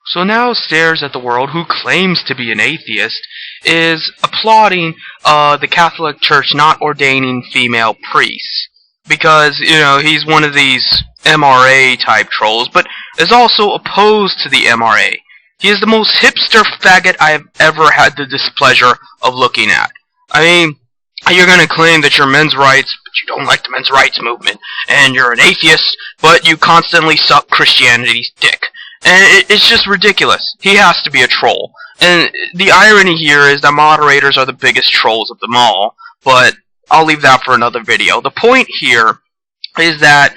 So now Stares at the World, who claims to be an atheist, is applauding the Catholic Church not ordaining female priests. Because, he's one of these MRA type trolls, but is also opposed to the MRA. He is the most hipster faggot I have ever had the displeasure of looking at. I mean, you're going to claim that you're men's rights, but you don't like the men's rights movement, and you're an atheist, but you constantly suck Christianity's dick. And it's just ridiculous. He has to be a troll. And the irony here is that moderators are the biggest trolls of them all, but I'll leave that for another video. The point here is that,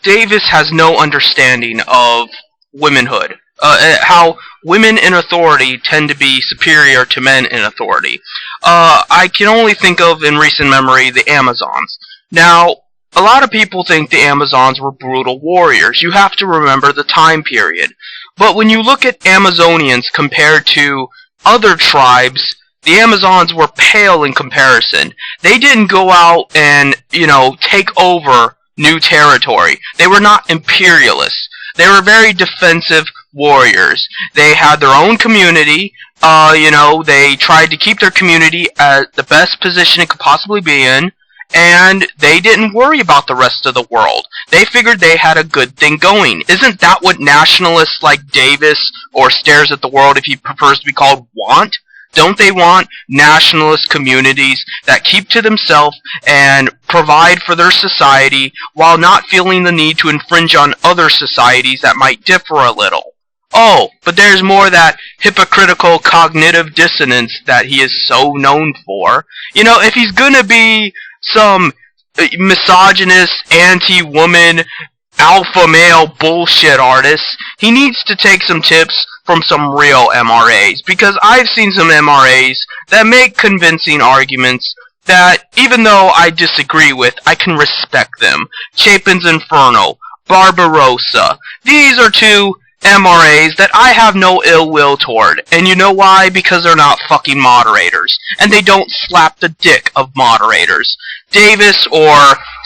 Davis has no understanding of womanhood. How women in authority tend to be superior to men in authority. I can only think of, in recent memory, the Amazons. Now, a lot of people think the Amazons were brutal warriors. You have to remember the time period. But when you look at Amazonians compared to other tribes, the Amazons were pale in comparison. They didn't go out and, take over new territory. They were not imperialists. They were very defensive warriors. They had their own community. They tried to keep their community at the best position it could possibly be in. And they didn't worry about the rest of the world. They figured they had a good thing going. Isn't that what nationalists like Davis, or Stares at the World if he prefers to be called, want? Don't they want nationalist communities that keep to themselves and provide for their society while not feeling the need to infringe on other societies that might differ a little? Oh, but there's more of that hypocritical cognitive dissonance that he is so known for. If he's gonna be some misogynist, anti-woman, alpha male bullshit artist, he needs to take some tips from some real MRAs, because I've seen some MRAs that make convincing arguments that, even though I disagree with, I can respect them. Chapin's Inferno, Barbarossa. These are two MRAs that I have no ill will toward. And you know why? Because they're not fucking moderators. And they don't slap the dick of moderators. Davis, or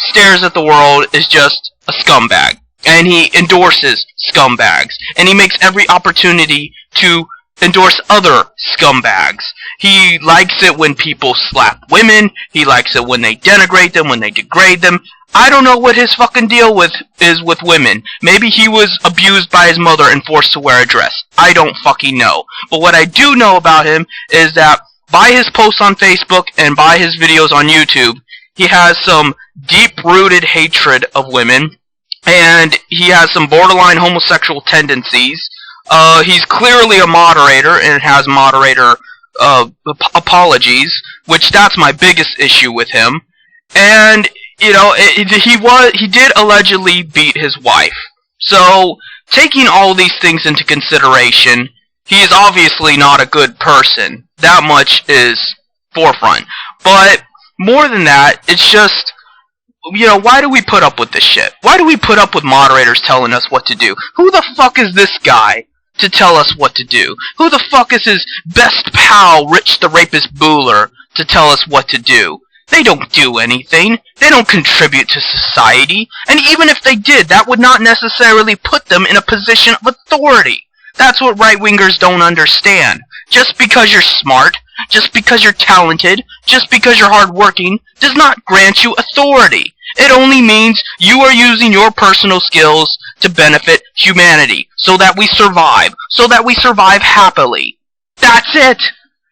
Stares at the World, is just a scumbag. And he endorses scumbags. And he makes every opportunity to endorse other scumbags. He likes it when people slap women. He likes it when they denigrate them, when they degrade them. I don't know what his fucking deal is with women. Maybe he was abused by his mother and forced to wear a dress. I don't fucking know. But what I do know about him is that by his posts on Facebook and by his videos on YouTube, he has some deep-rooted hatred of women, and he has some borderline homosexual tendencies. He's clearly a moderator and has moderator apologies, which that's my biggest issue with him. And he did allegedly beat his wife. So, taking all these things into consideration, he is obviously not a good person. That much is forefront. But more than that, it's just, why do we put up with this shit? Why do we put up with moderators telling us what to do? Who the fuck is this guy to tell us what to do? Who the fuck is his best pal, Rich the Rapist Bueller, to tell us what to do? They don't do anything. They don't contribute to society. And even if they did, that would not necessarily put them in a position of authority. That's what right-wingers don't understand. Just because you're smart, just because you're talented, just because you're hardworking, does not grant you authority. It only means you are using your personal skills to benefit humanity, so that we survive happily. That's it!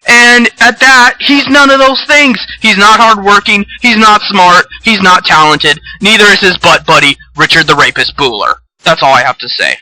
And at that, he's none of those things. He's not hardworking, he's not smart, he's not talented, neither is his butt buddy, Richard the Rapist Bueller. That's all I have to say.